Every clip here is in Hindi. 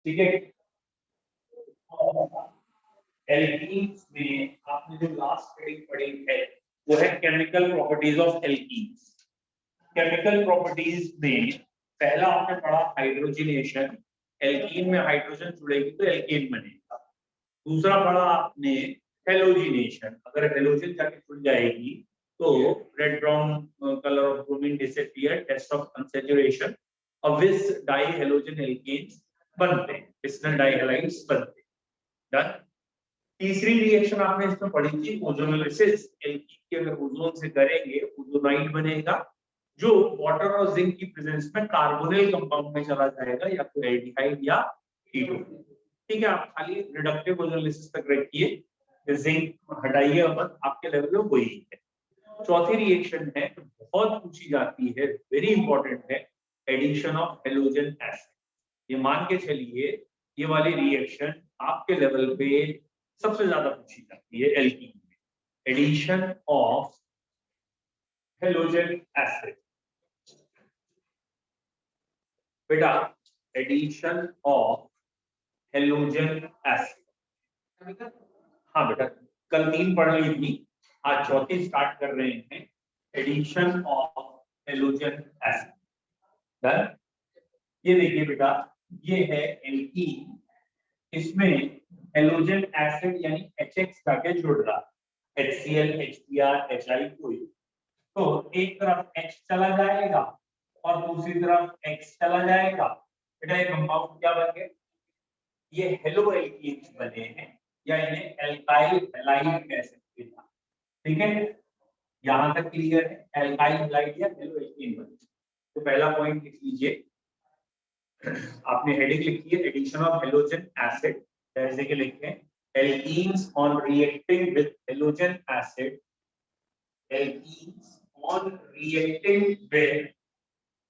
ठीक है। एल्कीन्स में आपने जो लास्ट हेडिंग पढ़ी है वो है chemical properties of alkenes. Chemical properties में पहला आपने पढ़ा हाइड्रोजनेशन, एल्कीन में हाइड्रोजन जुड़ेगी तो एल्केन बनेगा। दूसरा पढ़ा आपने हेलोजिनेशन, अगर हेलोजन जाके जुड़ जाएगी तो red brown colour of bromine disappear, test of unsaturation और विस डाई हेलोजन एल्केन्स बनते हैं, बिस्मल डाइहैलाइड्स बनते हैं। डन। तीसरी रिएक्शन आपने इसमें पढ़ी थी ओजोनोलिसिस, एल्कीन की अगर ओजोन से करेंगे ओजोनाइड बनेगा जो वाटर और जिंक की प्रेजेंस में कार्बोनिल कंपाउंड में चला जाएगा या तो एल्डिहाइड या कीटोन। ठीक है, आप खाली रिडक्टिव ओजोनोलिसिस तक रखिए, जिंक हटाइए अपन, आपके लेवल में वही है। चौथी रिएक्शन है बहुत पूछी जाती है, वेरी इंपॉर्टेंट है, एडिशन ऑफ हेलोजन एसिड। ये मान के चलिए ये वाली रिएक्शन आपके लेवल पे सबसे ज्यादा पूछी जाती है एल्कीन में, एडिशन ऑफ हेलोजन एसिड। बेटा एडिशन ऑफ हेलोजन एसिड, हाँ बेटा कल 3 पढ़ ली थी, आज चौथी स्टार्ट कर रहे हैं, addition of halogen acid. Done. ये देखिए बेटा ये है एल्कीन, इसमें हेलोजन एसिड यानी HX जाके जुड़ रहा, HCl, HBr, HI कोई, तो एक तरफ H चला जाएगा और दूसरी तरफ X चला जाएगा। बेटा ये कंपाउंड क्या बन गए, ये हेलो एल्कीन्स बने हैं या इन्हें एल्काइल हैलाइड कह सकते हैं। ठीक है, यहां तक क्लियर है, एल्काइल हैलाइड या हेलो एल्कीन बने। तो पहला पॉइंट लिख लीजिए, आपने हेडिंग लिखी है एडिशन ऑफ हेलोजन एसिड, जैसे कि लिखते हैं alkenes on reacting with halogen acid, alkenes on reacting with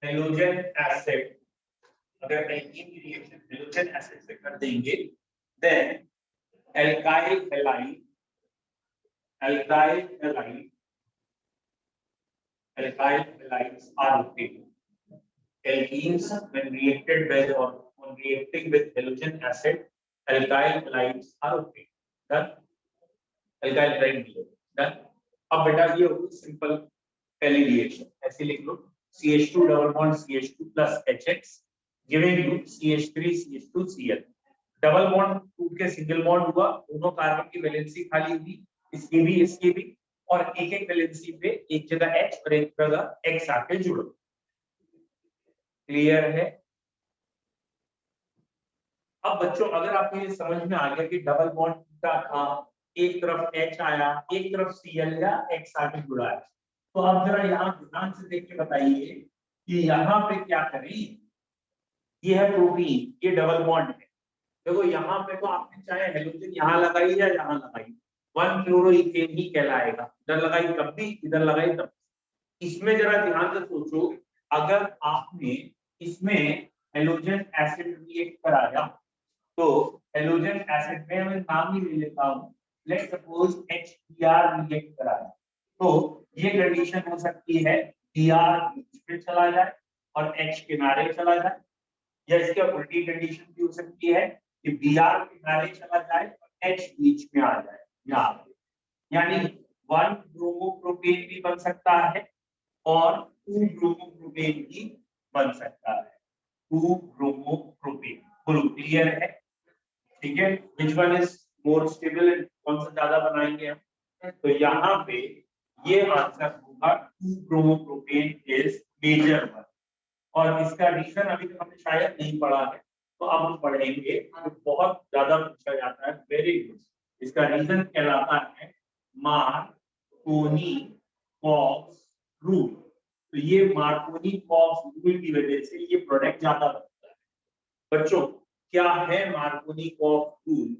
halogen acid, अगर एल्कीन की रिएक्शन हेलोजन एसिड से कर देंगे then alkyl halide, alkyl halide, alkyl halides are obtained. Alkenes when reacted with or on reacting with halogen acid, alkyl halides are obtained. Done. Alkyl halide मिले. Done. अब बेटा ये होगी सिंपल पहली रिएक्शन, ऐसे लिख लो CH2 double bond CH2 plus HX giving you CH3 CH2 Cl. Double bond टूट के सिंगल बॉन्ड हुआ, दोनों कार्बन की वैलेंसी खाली हुई, इसकी भी, और एक एक वैलेंसी पे एक जगह H और एक जगह X आके जुड़ो। क्लियर है? अब बच्चों अगर आपको ये समझ में आ गया कि डबल बॉन्ड टूटा था, एक तरफ H आया, एक तरफ Cl या X आके जुड़ा है, तो अब जरा यहाँ ध्यान से देख के बताइए कि यहाँ पे क्या करें। ये है प्रोटीन, ये डबल बॉन्ड है, देखो यहाँ पे तो आपने चाहे हेलोजन यहाँ लगाई या यहाँ लगाई, 1-फ्लोरोइथेन ही कहलाएगा, इधर लगाई तब भी, इधर लगाई तब। इसमें जरा ध्यान से सोचो, अगर आपने इसमें हेलोजन एसिड रिएक्ट कराया तो हेलोजन एसिड में मैं नाम ही ले लेता हूं, लेट्स सपोज HBr रिएक्ट कराया, तो ये कंडीशन हो सकती है Br बीच में चला जाए और H किनारे चला जाए, या इसके उल्टी कंडीशन भी हो सकती है कि Br किनारे चला जाए और H बीच में आ जाए यहाँ पे, यानी 1 ब्रोमोप्रोपेन भी बन सकता है और 2 ब्रोमोप्रोपेन भी बन सकता है, 2 ब्रोमोप्रोपेन। बोलो क्लियर है? ठीक है, which one is more stable, कौन सा ज्यादा बनाएंगे हम, तो यहाँ पे ये आंसर होगा 2 ब्रोमोप्रोपेन इज मेजर वन, और इसका रीजन अभी तक हमने शायद नहीं पढ़ा है, तो अब हम पढ़ेंगे, तो बहुत ज्यादा पूछा जाता है, वेरी गुड। इसका रीजन कहलाता है मार्कोनी-कॉक्स रूल, तो ये मार्कोनी-कॉक्स रूल की वजह से ये प्रोडक्ट ज्यादा बनता है। बच्चों क्या है मार्कोनी-कॉक्स रूल?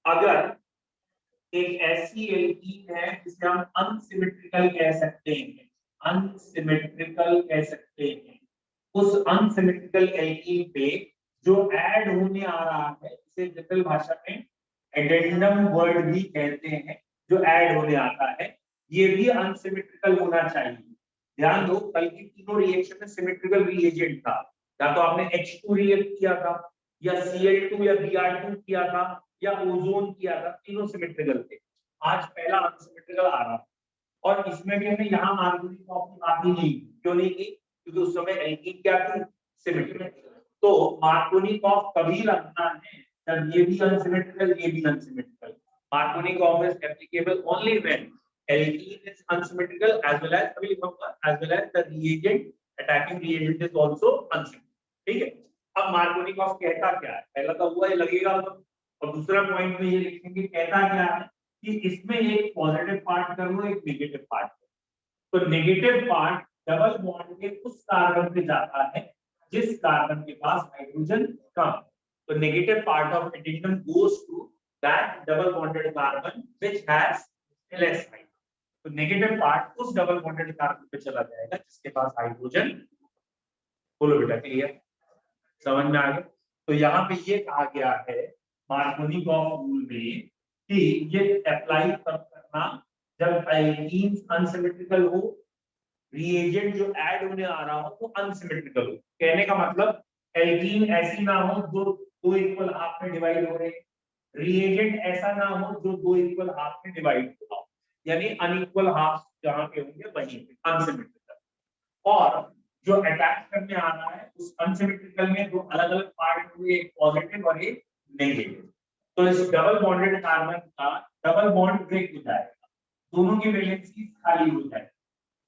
अगर एक ऐसी एल्कीन है जिसे हम अनसिमेट्रिकल कह सकते हैं, अनसिमेट्रिकल कह सकते हैं, उस अनसिमेट्रिकल एल्कीन पे जो ऐड होने आ रहा है, इसे जनरल भाषा में एडेंडम वर्ड भी कहते हैं, जो ऐड होने आता है, ये भी अनसिमेट्रिकल होना चाहिए। ध्यान दो, कल की तीनों रिएक्शन में सिमेट्रिकल रिएजेंट था, या तो आपने H2 रिएक्ट किया था या Cl2 या Br2 किया था या ओजोन किया था, तीनों सिमेट्रिकल थे। आज पहला अनसिमेट्रिकल आ रहा और इसमें भी हमने यहाँ मार्कोनिक ऑफ की बात ही नहीं की। क्यों नहीं की? क्योंकि उस समय एल्कीन क्या थी? सिमेट्रिकल। तो मार्कोनिक ऑफ कभी लगना है जब ये भी अनसिमेट्रिकल, ये भी unsymmetrical. मार्कोनिक of is applicable only when alkene is unsymmetrical as well as the reagent attacking reagent is also unsymmetrical। ठीक है, अब मार्कोनिक ऑफ कहता क्या है? पहला तो हुआ, ये लगेगा, और दूसरा पॉइंट में ये लिखेंगे कहता क्या है कि इसमें एक पॉजिटिव पार्ट कर लो, एक नेगेटिव पार्ट कर लो। तो नेगेटिव पार्ट डबल बॉन्ड के उस कार्बन पे जाता है जिस कार्बन के पास हाइड्रोजन कम। तो negative part of addition goes to that double bonded carbon which has less hydrogen. तो नेगेटिव पार्ट उस डबल बॉन्डेड कार्बन पे चला जाएगा जिसके पास हाइड्रोजन। बोलो बेटा, क्लियर? समझ में आ गया? तो यहाँ पे ये कहा गया है मार्कोनिक ऑफ रूल में कि ये अप्लाई तब करना जब एल्कीन्स अनसिमेट्रिकल हो, रिएजेंट जो ऐड होने आ रहा हो वो अनसिमेट्रिकल हो। कहने का मतलब एल्कीन ऐसी ना हो जो दो इक्वल हाफ में डिवाइड हो रहे, रिएजेंट ऐसा ना हो जो दो इक्वल हाफ में डिवाइड हो रहा हो, यानी अनइक्वल हाफ जहां पे होंगे वहीं पे अनसिमेट्रिकल। और जो अटैच करने आ रहा है उस अनसिमेट्रिकल में दो अलग अलग पार्ट हुए, एक पॉजिटिव और एक नेगेटिव। तो इस डबल बॉन्डेड कार्बन का डबल बॉन्ड ब्रेक हो जाएगा, दोनों की वैलेंसी खाली हो जाएगी,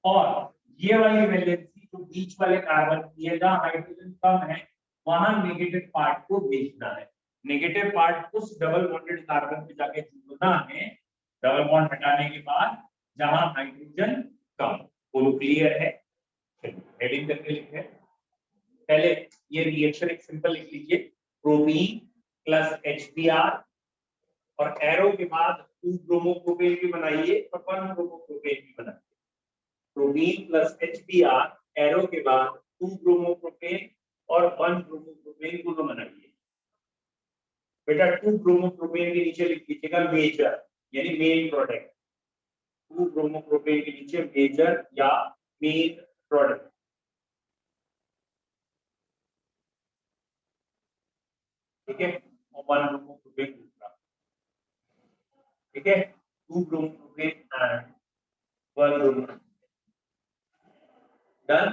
और ये वाली वैलेंसी जो बीच वाले कार्बन की है जहां हाइड्रोजन कम है वहां नेगेटिव पार्ट को भेजना है। नेगेटिव पार्ट उस डबल बॉन्डेड कार्बन पे जाके जुड़ना है डबल बॉन्ड हटाने के बाद जहां हाइड्रोजन कम। बोलो, क्लियर है? हेडिंग करके लिखे। पहले ये रिएक्शन एक सिंपल लिख लीजिए, प्रोपीन प्लस HBr, और एरो के बाद 2 ब्रोमोप्रोपेन भी बनाइए और 1 ब्रोमोप्रोपेन भी बनाइए। प्रोपीन प्लस HBr, एरो के बाद 2 ब्रोमोप्रोपेन और 1 ब्रोमोप्रोपेन दोनों बनाइए। बेटा 2 ब्रोमोप्रोपेन के नीचे लिख लीजिएगा मेजर, यानी मेन प्रोडक्ट। 2 ब्रोमोप्रोपेन के नीचे मेजर या मेन प्रोडक्ट। ठीक है, और 1 ब्रोमोप्रोपेन दूसरा। ठीक है, 2 ब्रोमोप्रोपेन एंड 1 ब्रोमोप्रोपेन। डन।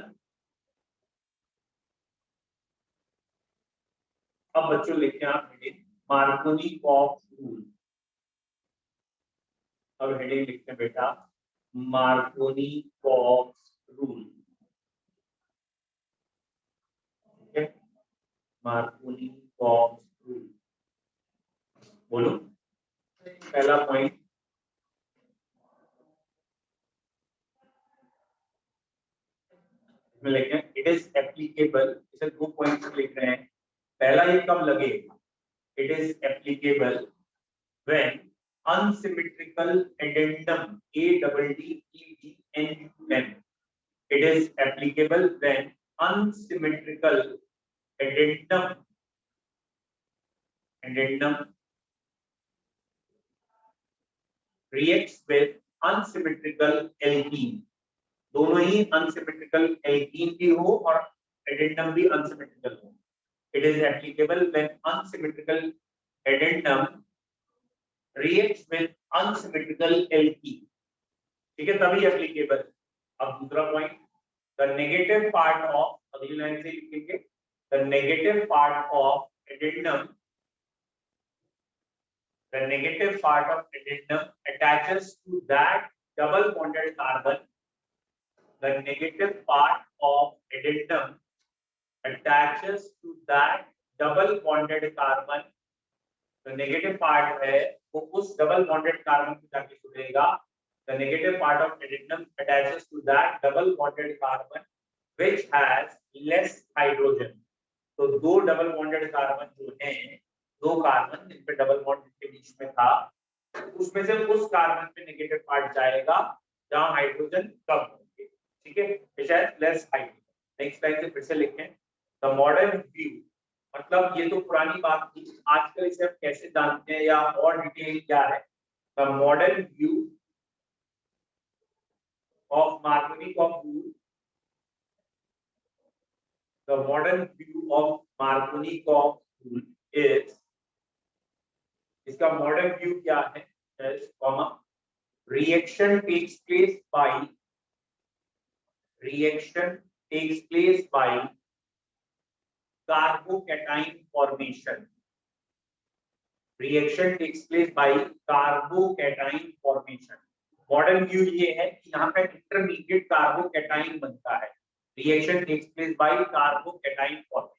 अब बच्चों लिखते हैं आप हेडिंग मार्कोनी ऑफ रूल। अब हेडिंग लिखते हैं बेटा मार्कोनी ऑफ रूल। ठीक है, मार्कोनी ऑफ रूल। बोलो, पहला पॉइंट में लिखते हैं इट इज एप्लीकेबल। इसे 2 पॉइंट्स लिख रहे हैं। पहला ये कब लगेगा? It is applicable when unsymmetrical addendum ADDENDUM. It is applicable when unsymmetrical addendum reacts with unsymmetrical alkene। दोनों ही unsymmetrical alkene भी हो और addendum भी unsymmetrical हो। It is applicable when unsymmetrical addendum reacts with unsymmetrical alkene। ठीक है, तभी एप्लीकेबल। अब दूसरा point, the negative part of, अगली लाइन से लिखेंगे, the negative part of addendum, the negative part of addendum attaches to that double bonded carbon। The negative part of addendum attaches to that double bonded carbon। तो नेगेटिव पार्ट है वो उस डबल बॉन्डेड कार्बन के जाके जुड़ेगा। The negative part of addendum attaches to that double bonded carbon which has less hydrogen। तो दो डबल बॉन्डेड कार्बन जो हैं, दो कार्बन जिन पे डबल बॉन्ड के बीच में था, उसमें से उस कार्बन पे नेगेटिव पार्ट जाएगा जहां हाइड्रोजन कम होंगे। ठीक है, शायद लेस हाइड्रोजन। नेक्स्ट लाइन से फिर से लिखें, द मॉडर्न व्यू, मतलब ये तो पुरानी बात थी, आजकल इसे हम कैसे जानते हैं या और डिटेल क्या है। The modern view of Marconi of rule, the modern view of Marconi of molecule is, इसका मॉडर्न व्यू क्या है, reaction takes place by carbocation formation, reaction takes place by carbocation formation. Modern view ये है कि यहाँ पे इंटरमीडिएट कार्बोकैटाइन बनता है, reaction takes place by carbocation formation.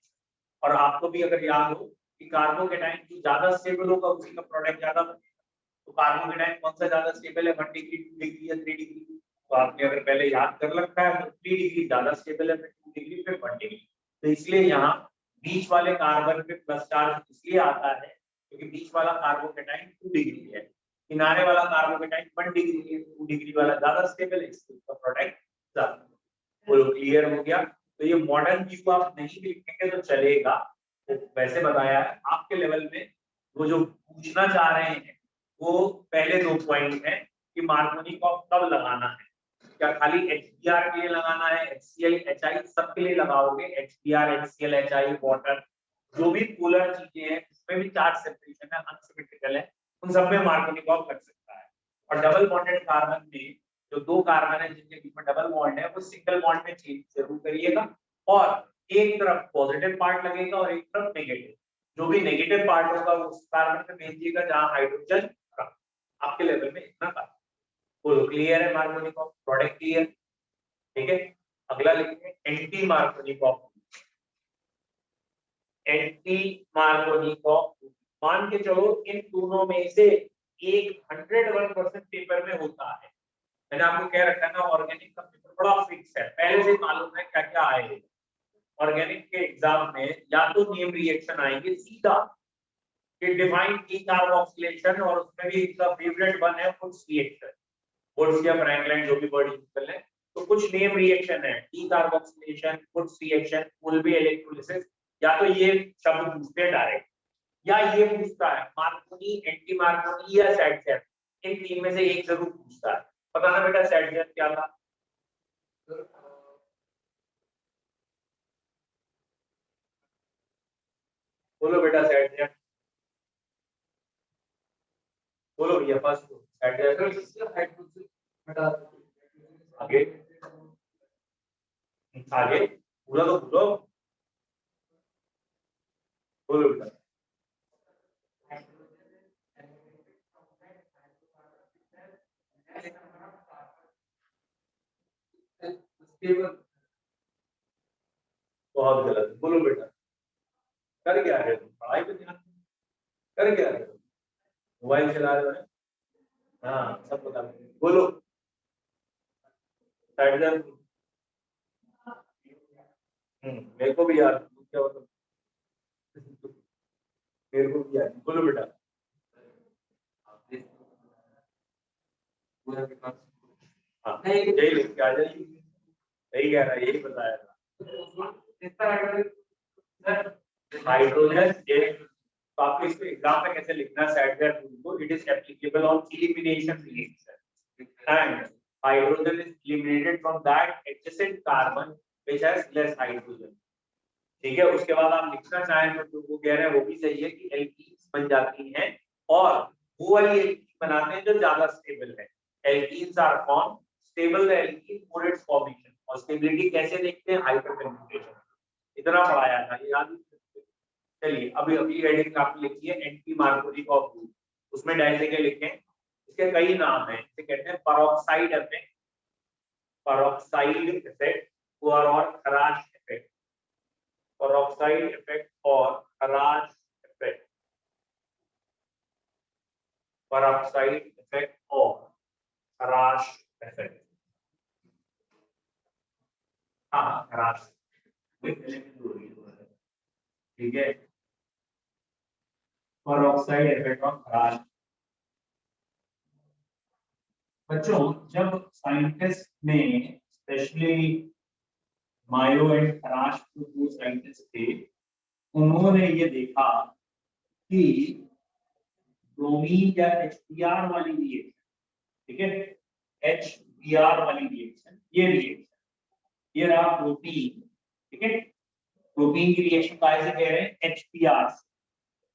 और आपको भी अगर याद हो कि कार्बोकैटाइन जो ज्यादा स्टेबल होगा उसी का प्रोडक्ट ज्यादा बनेगा। तो कार्बोकैटाइन कौन सा ज्यादा स्टेबल है, 1 डिग्री, 2 डिग्री या 3 डिग्री? तो आपने अगर पहले याद कर रखा है तो 3 डिग्री ज्यादा स्टेबल है, फिर 2 डिग्री, फिर 1 डिग्री। तो इसलिए यहाँ बीच वाले कार्बन पे प्लस चार्ज इसलिए आता है क्योंकि बीच वाला कार्बोकैटाइन 2 डिग्री है, किनारे वाला कार्बोकैटाइन 1 डिग्री है, 2 डिग्री वाला ज्यादा स्टेबल है, इसलिए उसका प्रोडक्ट ज्यादा। वो क्लियर हो गया? तो ये मॉडर्न व्यू आप नहीं भी लिखेंगे तो चलेगा, तो वैसे बताया है आपके लेवल में। वो जो पूछना चाह रहे हैं वो पहले 2 पॉइंट है कि मार्कोनिकॉफ कब लगाना है, क्या खाली HBr के लिए लगाना है, HCl HI सब के लिए लगाओगे? HBr HCl HI वाटर जो भी पोलर चीजें हैं उसमें भी चार्ज सेपरेशन है, अनसिमेट्रिकल है, उन सब में मार्कोनिकॉफ लग सकता है। और डबल बॉन्डेड कार्बन में जो 2 कार्बन है जिनके बीच में डबल बॉन्ड है वो सिंगल बॉन्ड में चेंज जरूर करिएगा, और एक तरफ पॉजिटिव पार्ट लगेगा और एक तरफ नेगेटिव। जो भी नेगेटिव पार्ट होगा वो उस कार्बन पे भेजिएगा जहां हाइड्रोजन आपके लेवल में इतना का। बोलो क्लियर है? Markovnikov product clear? ठीक है, अगला लिखेंगे एंटी मार्कोनिकॉफ। एंटी मार्कोनिकॉफ मान के चलो इन दोनों में से एक 101% पेपर में होता है। मैंने आपको कह रखा है ना, ऑर्गेनिक का पेपर बड़ा फिक्स है, पहले से मालूम है क्या क्या आएगा। ऑर्गेनिक के एग्जाम में या तो नेम रिएक्शन आएंगे सीधा कि डिफाइन डीकार्बोक्सिलेशन, और उसमें भी इसका फेवरेट वन है फुट्स रिएक्शन, फुट्स या फ्रैंकलाइन जो भी वर्ड यूज कर लें। तो कुछ नेम रिएक्शन है, decarboxylation, foots reaction, Kolbe electrolysis, या तो ये शब्द पूछते हैं डायरेक्ट, या ये पूछता है मार्कोनी, एंटी मार्कोनी या सैडजेफ, इन तीन में से एक जरूर पूछता है। पता ना बेटा सैडजेफ क्या था? बोलो बेटा सैडजेफ, बोलो भैया फर्स्ट सैडजेफ। आगे आगे पूरा तो बोलो, बोलो बेटा। बहुत गलत, बोलो बेटा। कर क्या रहे हो? पढ़ाई पे ध्यान कर क्या रहे हो? मोबाइल चला रहे हो? हाँ सब पता, बोलो साइड। मेरे को भी याद क्या होता, मेरे को भी याद, बोलो बेटा। हाँ यही लिख के आ जाइए, यही कह रहा है, यही बताया था। हाइड्रोजन एक, तो आपको इसको एग्जाम में कैसे लिखना है set that rule, it is applicable on elimination reaction and hydrogen is eliminated from that adjacent carbon which has less hydrogen. ठीक है, उसके बाद आप लिखना चाहें तो वो कह रहे हैं वो भी सही है कि एल्कीन्स बन जाती हैं, और वो वाली एल्कीन बनाते हैं जो ज्यादा स्टेबल है। Alkenes are form stable the alkene for its formation, और स्टेबिलिटी कैसे देखते हैं? हाइपरकंजुगेशन। इतना पढ़ाया था, ये याद। चलिए अभी अभी हेडिंग आपने लिखी है एंटी मार्कोनिकॉफ रूल, उसमें डायरेक्ट के लिखें। इसके कई नाम हैं, इसे कहते हैं पेरोक्साइड इफेक्ट, पेरोक्साइड इफेक्ट और खराश इफेक्ट, पेरोक्साइड इफेक्ट और खराश इफेक्ट, पेरोक्साइड इफेक्ट और खराश इफेक्ट। हाँ खराश, ठीक है, पेरोक्साइड इफेक्ट और खराश। बच्चों जब साइंटिस्ट ने स्पेशली मायो एंड खराश जो साइंटिस्ट थे, उन्होंने ये देखा कि ब्रोमीन या HBr वाली रिएक्शन, ठीक है, HBr वाली रिएक्शन, ये रिएक्शन, ये रहा प्रोटीन, ठीक है, प्रोटीन की रिएक्शन कैसे कह रहे हैं? HBr,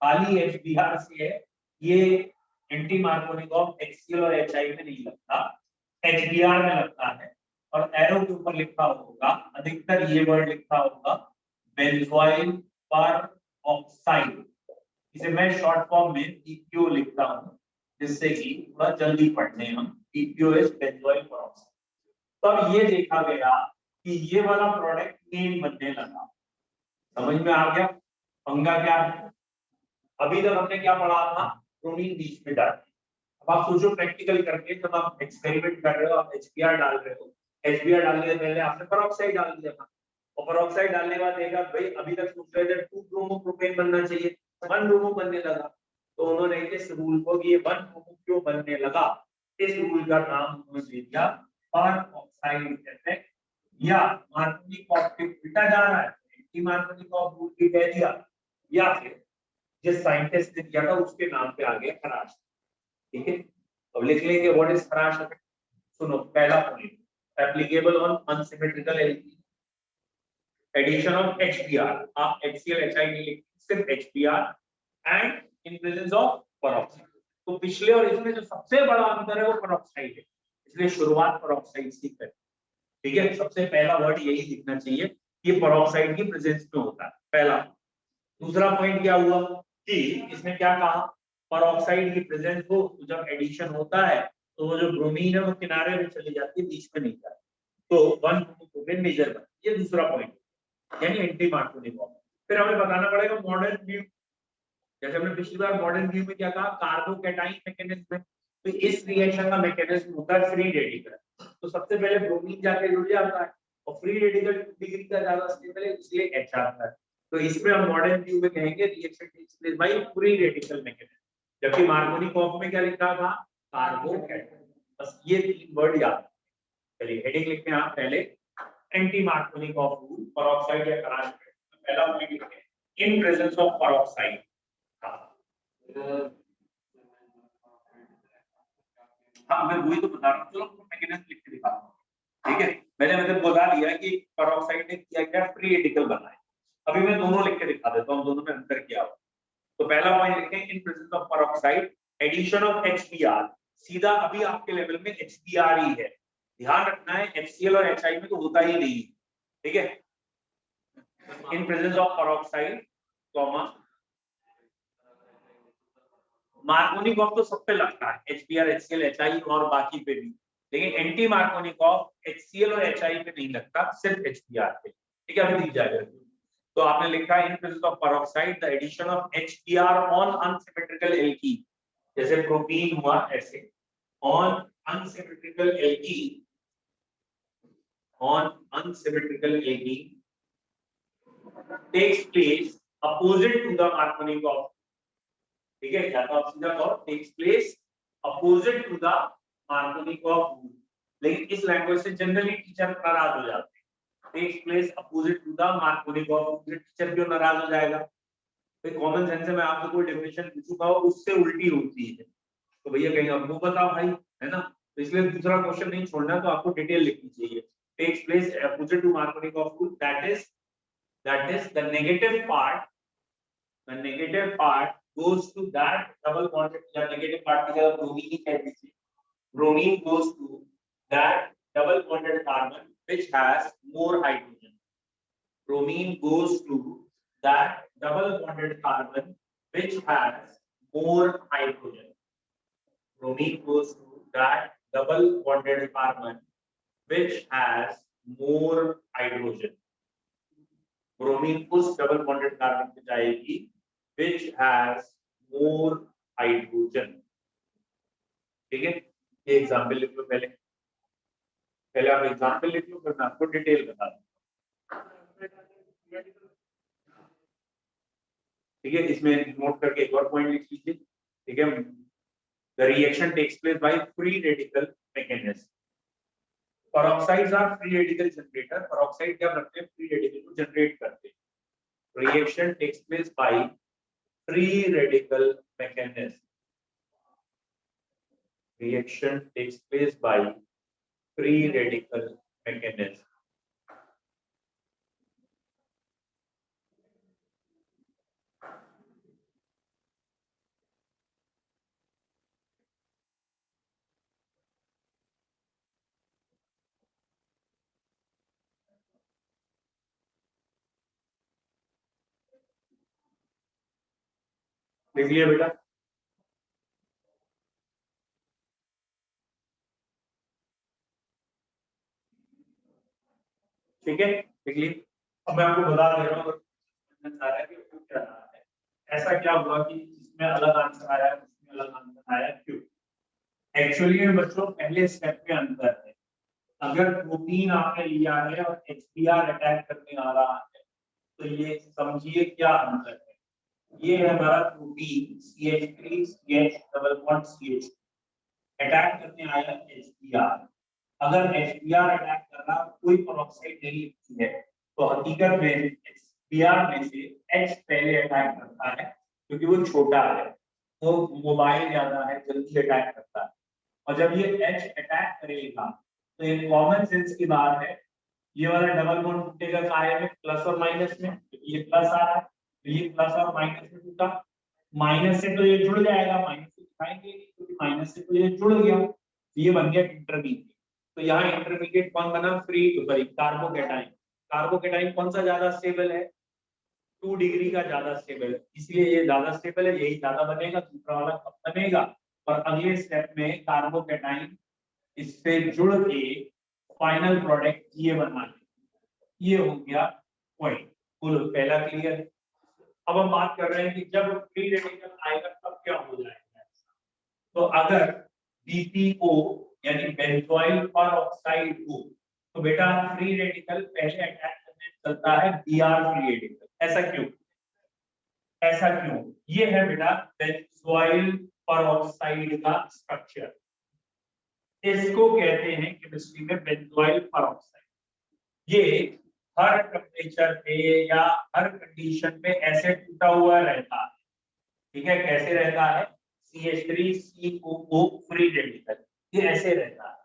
खाली HBr से है, ये एंटी मार्कोनिकॉफ HCl और HI में नहीं लगता, HBr में लगता है। और एरो के ऊपर लिखा होगा, अधिकतर ये वर्ड लिखा होगा बेंजोइल पर ऑक्साइड। इसे मैं शॉर्ट फॉर्म में PQ लिखता हूँ जिससे कि थोड़ा जल्दी पढ़ने हम। PQ इज बेंजोइल पर ऑक्साइड। तो अब ये देखा गया कि ये वाला प्रोडक्ट मेन बनने लगा। समझ में आ गया पंगा क्या है? अभी तक हमने क्या पढ़ा था, ब्रोमीन बीच में डाल। अब आप सोचो प्रैक्टिकल करके, जब आप एक्सपेरिमेंट कर रहे हो, आप HBr डाल रहे हो, HBr डालने से पहले आपने पेरोक्साइड डाल दिया था, और पेरोक्साइड डालने के बाद देखा भाई अभी तक सोच रहे थे 2 ब्रोमोप्रोपेन बनना चाहिए, 1 ब्रोमो बनने लगा। तो उन्होंने इस रूल को, ये 1 ब्रोमो क्यों बनने लगा, इस रूल का नाम उन्होंने दे दिया पेरोक्साइड इफेक्ट, या मार्कोनिकॉफ के उल्टा जा रहा है, एंटी मार्कोनिकॉफ रूल की कह दिया, या फिर जिस साइंटिस्ट ने किया था उसके नाम पे आ गया खराश। ठीक है, अब लिख लेंगे व्हाट इज खराश इफेक्ट। सुनो, पहला point, applicable on unsymmetrical alkene, addition of HBr, आप HCl HI नहीं लिखते, सिर्फ HBr and in presence of peroxide. तो पिछले और इसमें जो सबसे बड़ा अंतर है वो पेरोक्साइड है, इसलिए शुरुआत पेरोक्साइड से करें। ठीक है, सबसे पहला वर्ड यही लिखना चाहिए, ये पेरोक्साइड की प्रेजेंस में होता है, पहला। दूसरा पॉइंट क्या हुआ कि इसने क्या कहा, पेरोक्साइड की प्रेजेंस हो तो जब एडिशन होता है तो वो जो ब्रोमीन है वो किनारे में चली जाती है, बीच में नहीं जाती, तो 1 ब्रोमोप्रोपेन मेजर बनता है। ये दूसरा पॉइंट, यानी एंटी मार्कोनिकॉफ। फिर हमें बताना पड़ेगा मॉडर्न व्यू, जैसे हमने पिछली बार मॉडर्न व्यू में क्या कहा, कार्बोकैटाइन मैकेनिज्म। तो इस रिएक्शन का मैकेनिज्म होता है फ्री रेडिकल। तो सबसे पहले ब्रोमीन जाके जुड़ जाता है, और फ्री रेडिकल 2 डिग्री का ज्यादा स्टेबल है, इसलिए H आता है। तो इसमें हम मॉडर्न व्यू में कहेंगे reaction takes place by free radical mechanism, जबकि मार्कोनिकॉफ में क्या लिखा था, कार्बोकैटाइन। बस ये 3 वर्ड याद। चलिए हेडिंग लिखते हैं आप पहले, एंटी मार्कोनिकॉफ रूल, पेरोक्साइड या खराश। पहला पॉइंट लिखते हैं, इन प्रेजेंस ऑफ पेरोक्साइड। हाँ, मैं वही तो बता रहा हूँ, चलो मैकेनिज्म लिख के दिखाता हूँ। ठीक है, मैंने मतलब बता दिया कि पेरोक्साइड ने किया क्या, फ्री रेडिकल बनाए। अभी मैं दोनों लिख के दिखा देता हूँ, दोनों में अंतर क्या हो। तो पहला पॉइंट लिखें, in presence of peroxide addition of HBr, सीधा अभी आपके लेवल में HBr ही है, ध्यान रखना है HCl और HI में तो होता ही नहीं। ठीक है, in presence of peroxide comma, Markovnikov तो सब पे लगता है, HBr HCl HI और बाकी पे भी, लेकिन एंटी मार्कोनिकॉफ HCl और HI पे नहीं लगता, सिर्फ HBr पे। ठीक है, अभी दिख जाएगा। तो आपने लिखा है in presence of peroxide the addition of HBr on unsymmetrical alkene, जैसे प्रोपीन हुआ ऐसे, on unsymmetrical alkene, on unsymmetrical alkene takes place opposite to the Markovnikov। ठीक है, या तो आप सीधा कहो takes place opposite to the Markovnikov rule, लेकिन इस लैंग्वेज से जनरली टीचर नाराज हो जाते हैं। takes place opposite to the Markovnikov rule, teacher क्यों नाराज हो जाएगा? तो कॉमन सेंस से मैं आपको कोई डेफिनेशन पूछूंगा उससे उल्टी होती है, तो भैया कहीं आपको बताओ भाई, है ना? तो इसलिए दूसरा क्वेश्चन नहीं छोड़ना, तो आपको डिटेल लिखनी चाहिए। takes place opposite to Markovnikov rule, that is the negative part goes to that double bonded, या negative part की जगह bromine ही कह दीजिए, bromine goes to that double bonded carbon which has more hydrogen, bromine goes to that double bonded carbon which has more hydrogen, bromine goes to that double bonded carbon which has more hydrogen, bromine उस डबल बॉन्डेड कार्बन पे जाएगी which has more hydrogen। ठीक है, ये एग्जांपल लिख लो, पहले आप एग्जांपल लिख लो, फिर मैं आपको डिटेल बता दूं। ठीक है, इसमें नोट करके एक और पॉइंट लिख लीजिए। ठीक है, the reaction takes place by free radical mechanism. Peroxides are free radical generator, peroxide क्या करते हैं, फ्री रेडिकल को जनरेट करते हैं। Reaction takes place by free radical mechanism, reaction takes place by free radical mechanism। लिख लिया बेटा? ठीक है, लिख लिया। अब मैं आपको बता दे रहा हूँ कि क्यों क्या रहा है। ऐसा क्या हुआ कि इसमें अलग आंसर आया, इसमें अलग आंसर आया, क्यों? एक्चुअली में बच्चों पहले स्टेप में अंतर है। अगर प्रोटीन आपने लिया है और HBr अटैक करने आ रहा है तो ये समझिए क्या अंतर है। ये है हमारा protein CH3 CH double bond CH attack करने आया HBr। अगर HBr अटैक कर रहा कोई पेरोक्साइड नहीं लिखी है तो हकीकत में HBr में से H पहले अटैक करता है क्योंकि वो छोटा है, वो मोबाइल ज्यादा है, जल्दी अटैक करता है। और जब ये H अटैक करेगा तो एक कॉमन सेंस की बात है, ये वाला डबल बॉन्ड टूटेगा काय में, प्लस और माइनस में। ये प्लस आ रहा है तो ये प्लस और माइनस में टूटा, माइनस से तो ये जुड़ जाएगा, माइनस से दिखाएंगे नहीं क्योंकि माइनस से तो ये जुड़ गया, तो ये बन गया इंटरमीडिएट। तो यहाँ इंटरमीडिएट कौन बना? Free sorry carbocation. कार्बोकेटाइन कौन सा ज्यादा स्टेबल है? 2 डिग्री का ज्यादा स्टेबल है, इसलिए ये ज्यादा स्टेबल है, यही ज्यादा बनेगा, दूसरा वाला कम बनेगा। और अगले स्टेप में कार्बोकेटाइन इससे जुड़ के फाइनल प्रोडक्ट ये बना, ये हो गया पॉइंट। बोलो पहला क्लियर है? अब हम बात कर रहे हैं कि जब फ्री रेडिकल आएगा तब क्या हो जाएगा। तो अगर BPO यानी बेंजोइल परऑक्साइड हो तो बेटा फ्री रेडिकल पहले अटैक करने चलता है Br फ्री रेडिकल। ऐसा क्यों? ऐसा क्यों? ये है बेटा बेंजोइल परऑक्साइड का स्ट्रक्चर। इसको कहते हैं केमिस्ट्री में बेंजोइल परऑक्साइड। ये हर टेम्परेचर पे या हर कंडीशन में ऐसे टूटा हुआ रहता है। ठीक है, कैसे रहता है? CH3COO फ्री रेडिकल, ये ऐसे रहता है।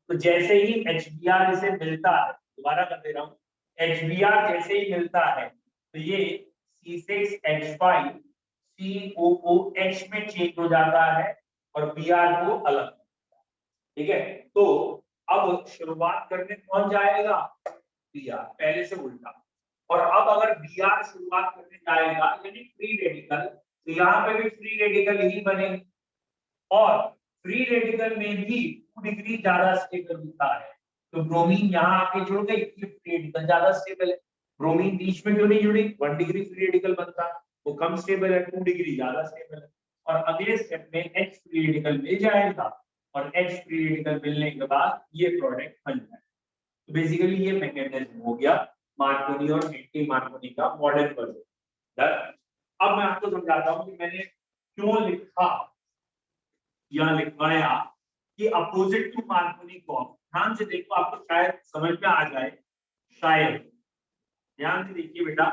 तो जैसे ही HBr इसे मिलता है, दोबारा कर दे रहा हूँ, HBr जैसे ही मिलता है तो ये C6H5 COOH में चेंज हो जाता है और Br को अलग। ठीक है, तो अब शुरुआत करने कौन जाएगा? Br, पहले से उल्टा। और अब अगर Br शुरुआत करने जाएगा यानी फ्री रेडिकल, तो यहाँ पे भी फ्री रेडिकल ही बनेंगे और फ्री रेडिकल में भी 2 डिग्री ज्यादा स्टेबल होता है। तो ब्रोमीन यहाँ आके जुड़ गई, फ्री रेडिकल ज्यादा स्टेबल है। ब्रोमीन बीच में क्यों नहीं जुड़ी? 1 डिग्री फ्री रेडिकल बनता, वो कम स्टेबल है, 2 डिग्री ज्यादा स्टेबल है। और अगले स्टेप में H फ्री रेडिकल मिल जाएगा और H फ्री रेडिकल मिलने के बाद ये प्रोडक्ट बन जाएगा। तो बेसिकली ये मैकेनिज्म हो गया मार्कोनी और एंटी मार्कोनी का मॉडर्न वर्जन। अब मैं आपको समझाता हूं कि मैंने क्यों लिखा या लिखवाया कि अपोजिट टू मार्कोनी कॉम्ब। ध्यान से देखो, आपको शायद समझ में आ जाए, शायद। ध्यान से देखिए बेटा,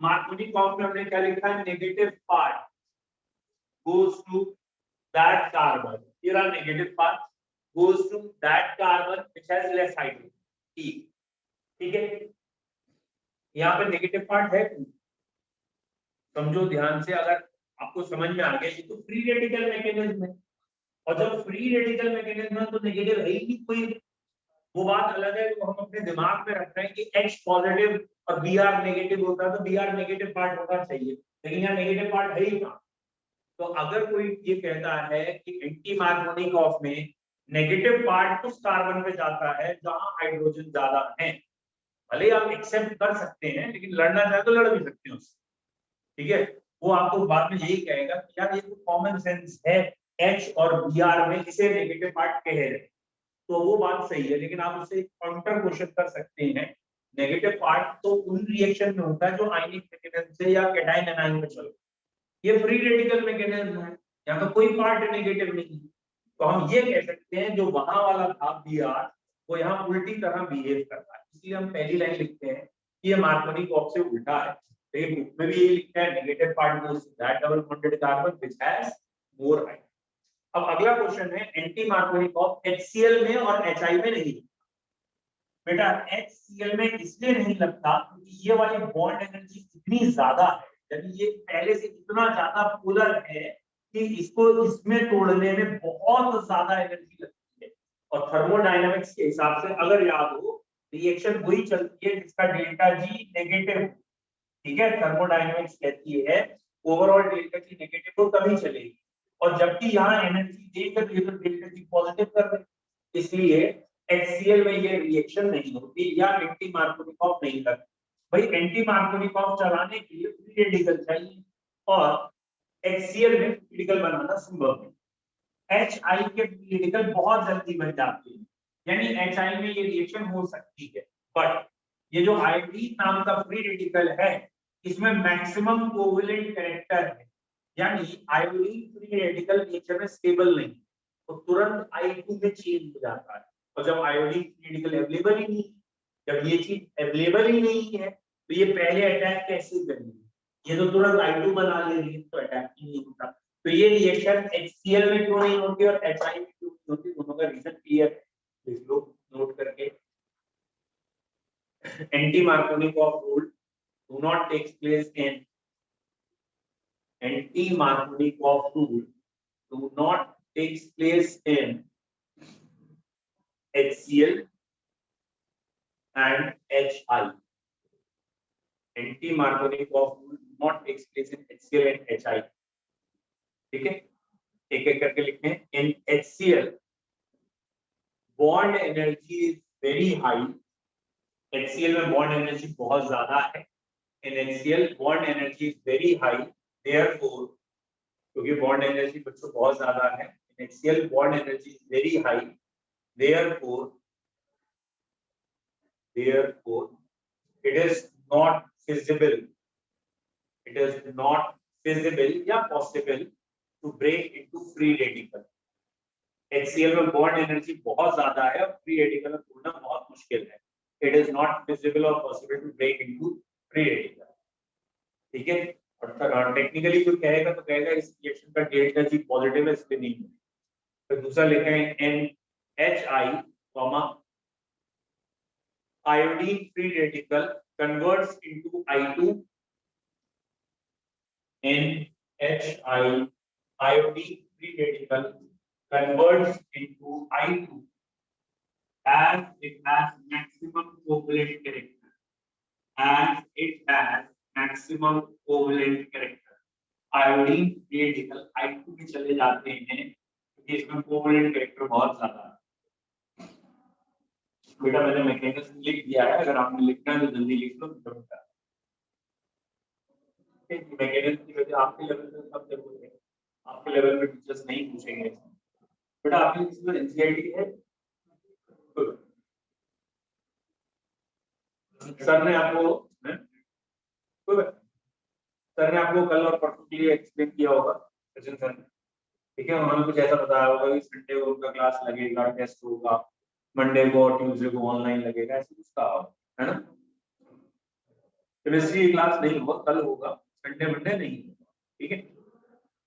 मार्कोनी कॉम्ब में हमने क्या लिखा है? Negative part goes to that carbon. Here are negative part goes to that carbon which has less hydrogen. ठीक है, यहाँ पे नेगेटिव पार्ट है, समझो ध्यान से। अगर आपको समझ में आ गया ये तो फ्री रेडिकल मैकेनिज्म है, और जब फ्री रेडिकल मैकेनिज्म है तो नेगेटिव है ही नहीं कोई। वो बात अलग है, तो हम अपने दिमाग में रख रहे हैं कि H पॉजिटिव और Br नेगेटिव होता है तो Br नेगेटिव पार्ट होना चाहिए, लेकिन यहाँ नेगेटिव पार्ट है ही कहाँ। तो अगर कोई ये कहता है कि एंटी मार्कोनी कॉम्ब में नेगेटिव पार्ट उस कार्बन पे जाता है जहां हाइड्रोजन ज्यादा है, भले आप एक्सेप्ट कर सकते हैं लेकिन लड़ना चाहे तो लड़ भी सकते हैं उससे। ठीक है, वो आपको बाद में यही कहेगा कि यार ये तो कॉमन सेंस है, H और Br में इसे नेगेटिव पार्ट कह रहे, तो वो बात सही है। लेकिन आप उससे काउंटर क्वेश्चन कर सकते हैं, नेगेटिव पार्ट तो उन रिएक्शन में होता है जो आयनिक मैकेनिज्म से या कैटायन एनायन में चलता है। ये फ्री रेडिकल मैकेनिज्म है, यहाँ तो कोई पार्ट नेगेटिव नहीं है। तो हम ये कह सकते हैं जो वहां वाला था Br वो यहाँ उल्टी तरह बिहेव करता है, इसलिए हम पहली लाइन लिखते हैं कि ये मार्कोनी कॉम्ब से उल्टा है। लेकिन बुक में भी ये लिखता है negative part goes to that double bonded carbon which has more hydrogen. अब अगला क्वेश्चन है एंटी मार्कोनी कॉम्ब HCl में और HI में नहीं। बेटा HCl में इसलिए नहीं लगता क्योंकि ये वाली बॉन्ड एनर्जी इतनी ज्यादा है, यानी ये पहले से इतना ज्यादा पोलर है कि इसको इसमें तोड़ने में बहुत ज्यादा एनर्जी लगती है। और थर्मोडायनामिक्स के हिसाब से अगर याद हो, रिएक्शन वही चलती है जिसका डेल्टा G नेगेटिव। ठीक है, थर्मोडायनामिक्स कहती है ओवरऑल डेल्टा जी नेगेटिव हो तभी चलेगी, और जबकि यहाँ एनर्जी देकर ये तो डेल्टा जी पॉजिटिव कर दे, इसलिए HCl में ये रिएक्शन नहीं होती या एंटी मार्कोनिकॉफ नहीं करती। भाई एंटी मार्कोनिकॉफ चलाने के लिए फ्री रेडिकल चाहिए और HCl में फ्री रेडिकल बनाना संभव है। HI के फ्री रेडिकल बहुत जल्दी बन जाते हैं, यानी HI में ये रिएक्शन हो सकती है, बट ये जो आयोडीन नाम का फ्री रेडिकल है इसमें मैक्सिमम कोवेलेंट कैरेक्टर है, यानी आयोडीन फ्री रेडिकल नेचर में स्टेबल नहीं, तो तुरंत I2 में चेंज हो जाता है, और जब आयोडीन फ्री रेडिकल अवेलेबल ही नहीं, जब ये चीज अवेलेबल ही नहीं है तो ये पहले अटैक कैसे करेंगे, ये तो तुरंत I2 बना ले रही है तो अटैक ही नहीं होता। तो ये रिएक्शन HCl में क्यों नहीं होती और HI में क्यों नहीं होती, दोनों का रीजन क्लियर है, लिख लो नोट करके। Anti-Markovnikov rule do not takes place in Anti-Markovnikov rule do not takes place in HCl and HI. Anti-Markovnikov rule do not takes place in HCl and HI. ठीक है, एक एक करके लिखते हैं। In HCl, bond energy is very high. HCl में bond energy बहुत ज्यादा है। In HCl, bond energy is very high. Therefore, क्योंकि bond energy बच्चों बहुत ज्यादा है, in HCl bond energy is very high. Therefore, it is not feasible. It is not feasible या possible to break into free radical. HCl में bond energy बहुत ज्यादा है और free radical में तोड़ना बहुत मुश्किल है. It is not feasible or possible to break into free radical. ठीक है, और टेक्निकली कोई कहेगा तो कहेगा इस रिएक्शन का डेल्टा जी पॉजिटिव है इसलिए नहीं है। तो दूसरा लिखा है NHI, iodine free radical converts into I2. NHI, iodine free radical converts into I2 as it has maximum covalent character. As it has maximum covalent character. Iodine free radical I2 में चले जाते हैं क्योंकि इसमें कोवेलेंट कैरेक्टर बहुत ज्यादा है। बेटा मैंने मैकेनिज्म लिख दिया है, अगर आपने लिखना है तो जल्दी लिख लो। मैकेनिज्म की वजह आपके लेवल पे सब जरूरत है, आपके लेवल पे टीचर्स नहीं पूछेंगे। बेटा आपके इसमें एनसीईआरटी है, सर ने आपको कल और परसों के लिए एक्सप्लेन किया होगा सचिन सर ने, ठीक है। उन्होंने कुछ ऐसा बताया होगा कि संडे को उनका क्लास लगेगा, टेस्ट होगा, मंडे को और ट्यूसडे को ऑनलाइन लगेगा, ऐसा कुछ कहा होगा, है ना। केमिस्ट्री की क्लास नहीं होगा, कल होगा, संडे मंडे नहीं होगा, ठीक है।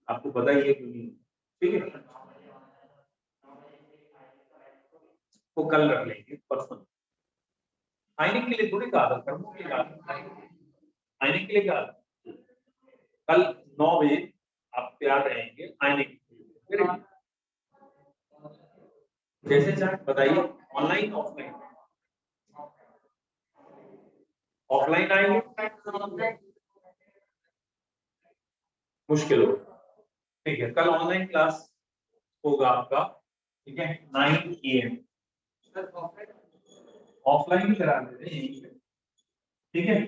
आपको पता ही है क्यों नहीं, ठीक है। वो कल रख लेंगे, परसों। आइनिक के लिए थोड़ी कहा था, थर्मो के लिए कहा था, आइनिक के लिए कहा था। कल 9 बजे आप तैयार रहेंगे आइनिक के लिए, जैसे चाहे बताइए, ऑनलाइन ऑफलाइन। ऑफलाइन आएंगे मुश्किल हो, ठीक है। कल ऑनलाइन क्लास होगा आपका, ठीक है, 9 AM। ऑफलाइन ही करा देते हैं, ठीक है।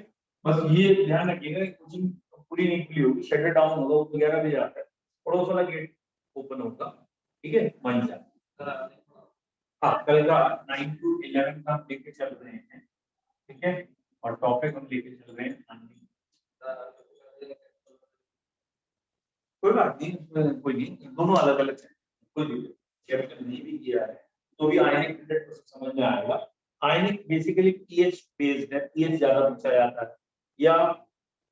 बस ये ध्यान रखिएगा कोचिंग पूरी नहीं खुली होगी, शटर डाउन होगा, 11 बजे आता है, पड़ोस वाला गेट ओपन होगा, ठीक है। वहीं जा, हाँ, कल का 9 to 11 का हम लेके चल रहे हैं, ठीक है। और टॉपिक हम लेके चल रहे हैं, कोई बात नहीं, कोई नहीं, दोनों अलग अलग है, कोई नहीं भी किया है तो भी आयनिक 100% समझ में आएगा। आयनिक बेसिकली पीएच बेस्ड है, पीएच ज्यादा पूछा जाता है, या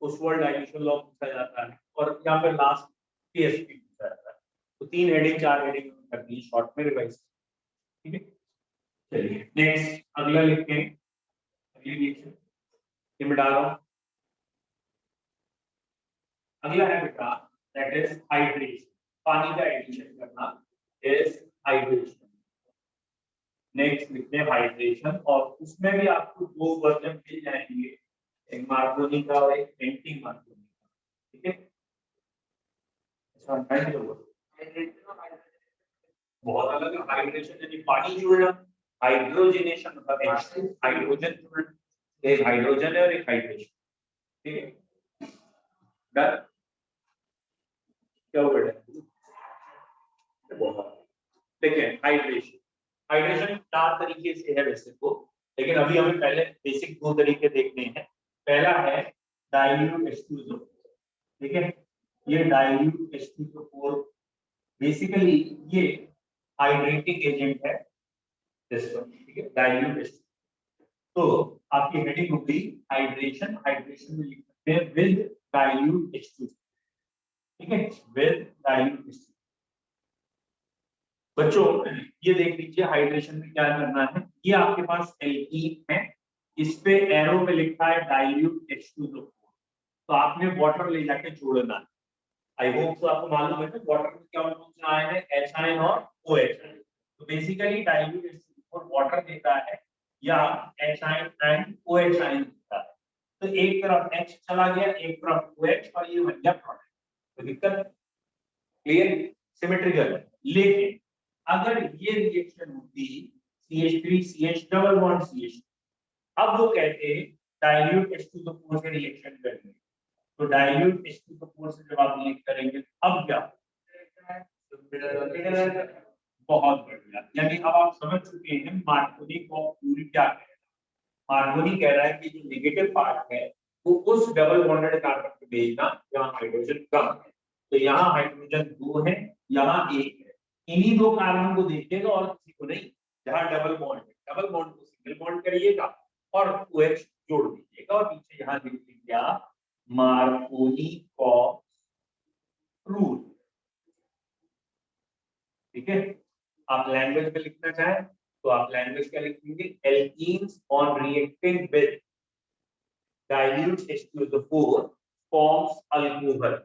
ओस्वाल्ड डाइल्यूशन लॉ पूछा जाता है, और यहाँ पे लास्ट पीएचपी पूछा जाता है। तो 3 हेडिंग 4 हेडिंग करनी है शॉर्ट में रिवाइज, ठीक है। चलिए नेक्स्ट अगला लिखते हैं, अगली रिएक्शन ये मिटा रहा हूं। अगला है बेटा दैट इज हाइड्रेशन, पानी का एडिशन करना इज हाइड्रेशन। नेक्स्ट लिखते हैं हाइड्रेशन, और उसमें भी आपको 2 वर्जन मिल जाएंगे, एक मार्कोनी का और एक एंटी मार्कोनी का, ठीक है। बहुत अलग है। हाइड्रेशन यानी पानी जुड़ना, हाइड्रोजनेशन मतलब हाइड्रोजन जुड़ना, एक हाइड्रोजन है और एक हाइड्रेशन। ठीक है, डन। क्या हुआ बेटा? बहुत। देखिए हाइड्रेशन, हाइड्रेशन 4 तरीके से है वैसे तो, लेकिन अभी हमें पहले बेसिक 2 तरीके देखने हैं। पहला है डाइल्यूट H2SO4। ठीक है, ये डाइल्यूट H2SO4 बेसिकली ये हाइड्रेटिंग एजेंट है। ठीक है, डाइल्यूट H2। तो आपकी हेडिंग होगी हाइड्रेशन, हाइड्रेशन में लिख सकते हैं विद डाइल्यूट H2। ठीक है, विद डाइल्यूट H2। बच्चों ये देख लीजिए हाइड्रेशन में क्या करना है। ये आपके पास एल्कीन है, इस पे एरो पे लिखा है डाइल्यूट H2SO4, तो आपने वाटर ले जाके जोड़ना है। आई होप तो आपको मालूम है ना वाटर में क्या कौन से आयन है, H आयन और OH आयन। तो बेसिकली डाइल्यूट H2SO4 वाटर देता है या H ion and OH ion देता है। तो एक तरफ H चला गया, एक तरफ OH, और ये बन गया प्रोडक्ट। तो दिक्कत क्लियर, सिमेट्रिकल। लेकिन अगर ये रिएक्शन होती CH3CH डबल बॉन्ड CH, अब वो कहते हैं डाइल्यूट H2SO4 से रिएक्शन करेंगे। तो डाइल्यूट H2SO4 से जब आप रिएक्ट करेंगे अब क्या, बहुत बढ़िया। यानी अब आप समझ चुके हैं मार्कोनी ऑफ रूल क्या है। मार्कोनी कह रहा है कि जो नेगेटिव पार्ट है वो उस डबल बॉन्डेड कार्बन पे भेजना जहां हाइड्रोजन कम है। तो यहाँ हाइड्रोजन 2 है, यहाँ 1 है, इन्हीं 2 कार्बन को देखिएगा और किसी को नहीं। जहां डबल बॉन्ड है, डबल बॉन्ड को सिंगल बॉन्ड करिएगा और OH जोड़ दीजिएगा, और पीछे यहाँ लिख दीजिए आप मार्कोनी ऑफ रूल। ठीक है, आप लैंग्वेज में लिखना चाहें तो आप लैंग्वेज क्या लिखेंगे, alkenes on reacting with dilute H2SO4 forms alcohol.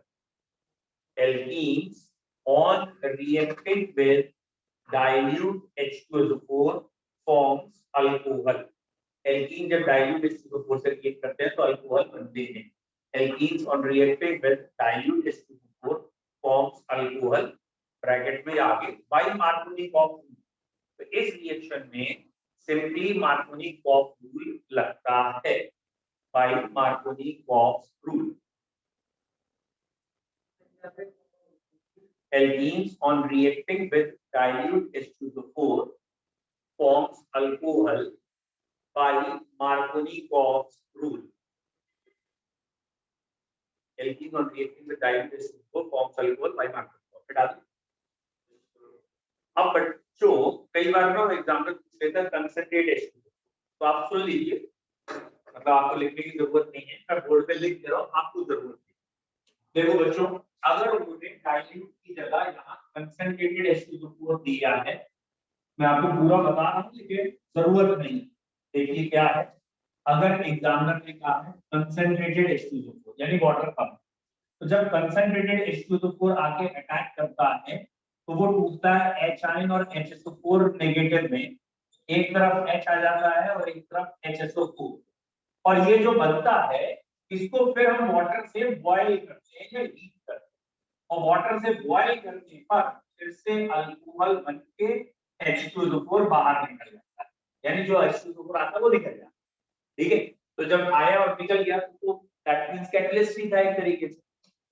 Alkenes on reacting with dilute H2SO4 forms alcohol. Alkene जब dilute H2SO4 से रिएक्ट करते हैं तो अल्कोहल बनते हैं। Alkenes on reacting with dilute H2SO4 forms alcohol, bracket में आगे by Markovnikov rule। तो इस रिएक्शन में सिंपली Markovnikov रूल लगता है, by Markovnikov rule। Alkenes on reacting with dilute H2SO4 forms alcohol by Markovnikov rule। Alkenes on reacting with dilute H2SO4 forms alcohol by Markovnikov। अब बच्चों कई बार ना एग्जाम में पूछ लेता है कंसंट्रेट H2, तो आप सुन लीजिए, मतलब आपको लिखने की जरूरत नहीं है, मैं बोर्ड पे लिख दे रहा हूँ, आपको जरूरत नहीं। देखो बच्चों, अगर उन्होंने डाइल्यूट की जगह यहाँ कंसंट्रेटेड H2SO4 दिया है, मैं आपको पूरा बता रहा हूँ लेकिन जरूरत नहीं। देखिए क्या है, अगर एग्जामिनर ने कहा है कंसंट्रेटेड H2SO4 यानी वाटर कम, तो जब कंसंट्रेटेड H2SO4 आके अटैक करता है तो वो टूटता है H आयन और HSO4 नेगेटिव में, एक तरफ H आ जाता है और एक तरफ HSO4, और ये जो बनता है इसको फिर हम वाटर से बॉयल करते हैं या हीट करते हैं, और वाटर से बॉयल करने पर फिर से अल्कोहल बनके H2SO4 बाहर निकल जाता है, यानी जो H2SO4 आता है वो निकल जाता है। ठीक है, तो जब आया और निकल गया तो दैट मींस कैटलिस्ट ही था एक तरीके से।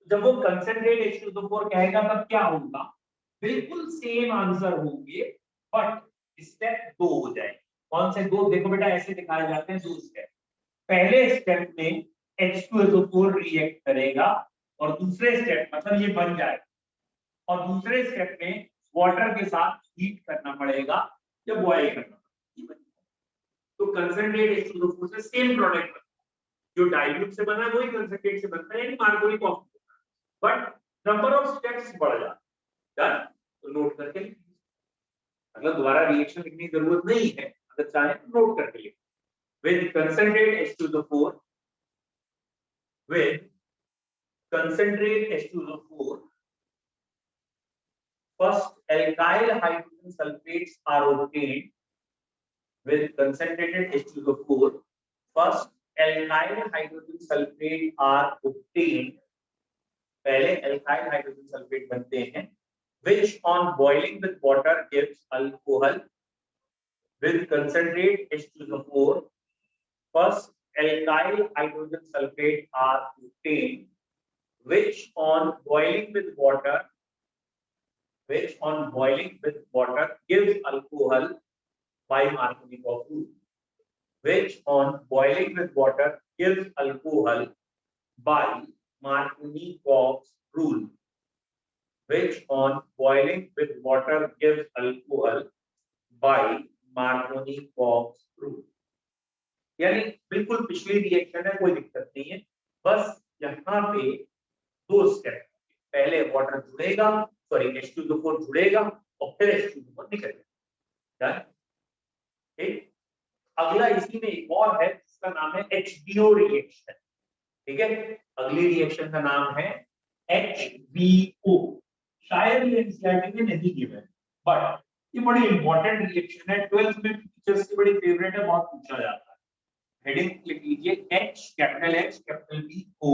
जब वो कंसंट्रेट H2SO4 कहेगा तब क्या होगा, बिल्कुल सेम आंसर होंगे, बट स्टेप 2 हो जाएगा। कौन से 2? देखो बेटा ऐसे दिखाए जाते हैं 2 स्टेप। पहले स्टेप में H2SO4 रिएक्ट करेगा और दूसरे स्टेप मतलब ये बन जाएगा, और दूसरे स्टेप में वाटर के साथ हीट करना पड़ेगा या बॉयल करना पड़ेगा। तो कंसंट्रेट H2SO4 से सेम प्रोडक्ट बनता है, जो डाइल्यूट से बना है वही कंसंट्रेट से बनता है, यानी मार्कोनिक, बट नंबर ऑफ स्टेप्स बढ़ जाता है। तो नोट करके लिखिए, मतलब दोबारा रिएक्शन लिखने की जरूरत नहीं है, अगर चाहे तो नोट करके लिखिए। with concentrate H2SO4 with concentrate H2SO4 first alkyl hydrogen sulfates are obtained with concentrated H2SO4 first alkyl hydrogen sulfate are obtained पहले एल्काइल हाइड्रोजन सल्फेट बनते हैं, which on boiling with water gives alcohol with concentrate H2O4. First alkyl hydrogen sulfate are obtained, which on boiling with water gives alcohol by Markovnikov rule. Which on boiling with water gives alcohol by Markovnikov's rule. Which on boiling with water gives alcohol by Markovnikov's rule. यानी बिल्कुल पिछली रिएक्शन है, कोई दिक्कत नहीं है, बस यहाँ पे दो स्टेप, पहले वाटर जुड़ेगा, सॉरी H2O4 जुड़ेगा और फिर H2O4 निकलेगा। ठीक, अगला इसी में एक और है जिसका नाम है HBO रिएक्शन। ठीक है, अगली रिएक्शन का नाम है HBO। शायद ये एनसीईआरटी में नहीं गिवन, बट ये बड़ी इंपॉर्टेंट रिएक्शन है, 12th में टीचर्स की बड़ी फेवरेट है, बहुत पूछा जाता है। हेडिंग लिख लीजिए H capital B O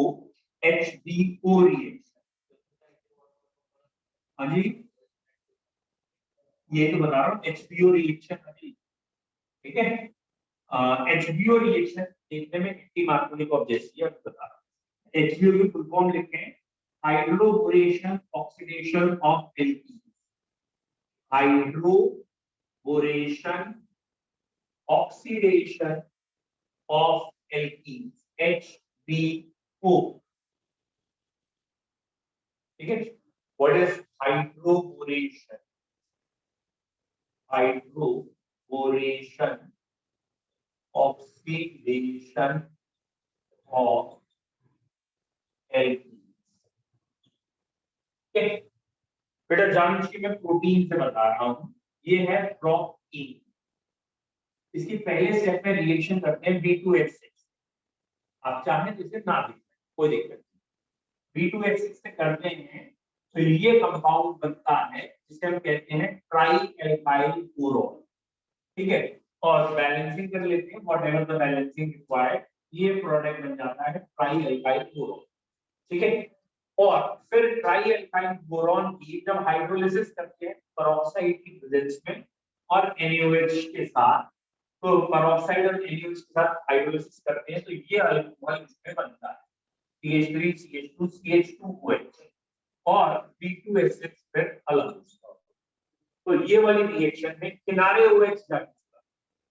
HBO reaction. हाँ जी, ये तो बता रहा हूँ HBO रिएक्शन है। ठीक है, HBO रिएक्शन देखने में एंटी मार्कोनिकोव जैसी है, बता रहा हूँ। HBO की फुल फॉर्म लिखें, hydroboration oxidation of alkene. Hydroboration oxidation of alkenes, HBO. ठीक है, what is hydroboration? Hydroboration oxidation of alkenes. ठीक है, बेटा जान लीजिए मैं प्रोटीन से बता रहा हूं, ये है प्रोटीन। इसकी पहले स्टेप में रिएक्शन करते हैं B2H6। आप चाहें तो इसे ना लिखें, कोई दिक्कत नहीं। B2H6 से करते हैं तो ये कंपाउंड बनता है जिसे हम कहते हैं ट्राई एल्काइल बोरोन। ठीक है, और बैलेंसिंग कर लेते हैं, व्हाटएवर द बैलेंसिंग रिक्वायर्ड, ये प्रोडक्ट बन जाता है ट्राई एल्काइल बोरोन। ठीक है, और फिर ट्राई एल्काइल बोरोन की जब हाइड्रोलिसिस करते हैं पेरोक्साइड की प्रेजेंस में और NaOH के साथ, तो पेरोक्साइड और NaOH के साथ हाइड्रोलिसिस करते हैं तो ये अल्कोहल इसमें बनता है CH3 CH2 CH2OH और B2H6 फिर अलग। तो ये वाली रिएक्शन में किनारे OH जाएगा,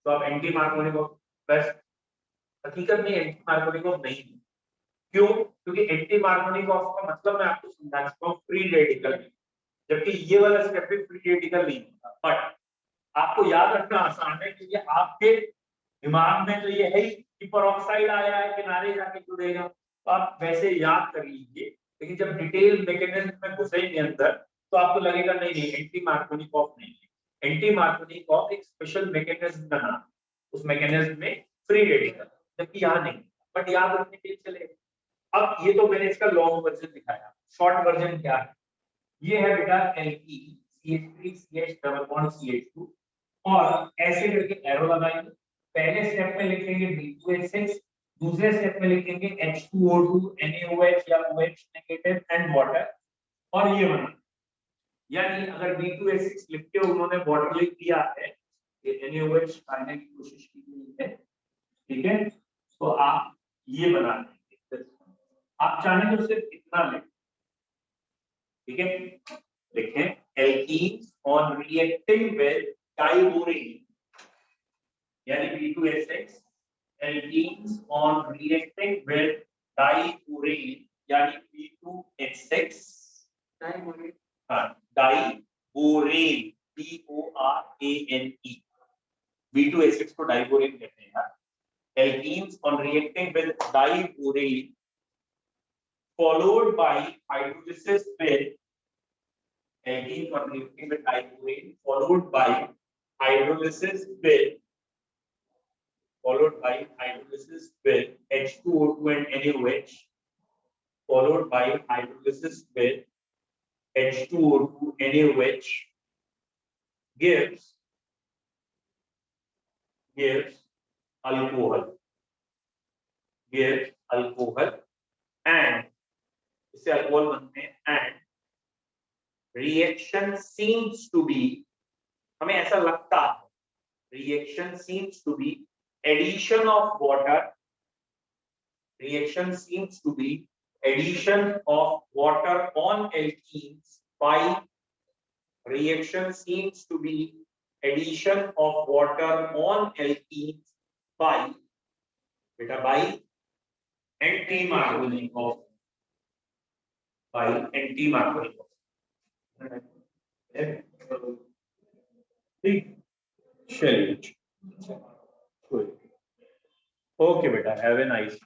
तो अब एंटी मार्कोनिकोव, बस हकीकत में एंटी मार्कोनिकोव नहीं है। क्यों? क्योंकि एंटी मार्कोनिकोव का मतलब मैं आपको समझा चुका हूं, फ्री रेडिकल, जबकि ये वाला स्टेप भी फ्री रेडिकल नहीं होता। बट आपको याद रखना आसान है क्योंकि आपके दिमाग में तो ये है कि पेरोक्साइड आया है किनारे जाके जुड़ेगा, तो आप वैसे याद कर लीजिए, लेकिन जब डिटेल मैकेनिज्म में घुसेंगे अंदर तो आपको लगेगा नहीं नहीं एंटी मार्कोनिकोव नहीं है। एंटी मार्कोनिकोव एक स्पेशल मैकेनिज्म का नाम, उस मैकेनिज्म में फ्री रेडिकल, जबकि यहाँ नहीं, बट याद रखने के लिए चलेगा। अब ये तो मैंने इसका लॉन्ग वर्जन दिखाया, शॉर्ट वर्जन क्या है? ये है बेटा alkene CH3 CH double bond CH2 और ऐसे करके एरो लगाएंगे। पहले स्टेप में लिखेंगे B2H6, दूसरे स्टेप में लिखेंगे H2O2 NaOH या OH नेगेटिव एंड वाटर, और ये बना। यानी अगर B2H6 लिख के उन्होंने वाटर लिख दिया है, ये NaOH पाने की कोशिश की गई है, ठीक है, तो आप ये बना देंगे। आप चाहें तो सिर्फ इतना लिख, ठीक है, लिखें alkenes on reacting with diborane, यानी B2H6 alkenes on reacting with diborane यानी B2H6 डाइबोरेन, हां डाइबोरेन BORANE, B2H6 को डाइबोरेन कहते हैं। Alkenes on reacting with diborane followed by hydrolysis with alkene on reacting with diborane followed by hydrolysis with H2O2 and NaOH followed by hydrolysis with H2O2 NaOH gives alcohol and इससे अल्कोहल बनते हैं। And reaction seems to be, हमें ऐसा लगता है, reaction seems to be addition of water, reaction seems to be addition of water on alkenes by, reaction seems to be addition of water on alkenes by, beta by anti-margonic of, by anti-margonic of, ठीक, चलिए, ओके बेटा, हैव ए नाइस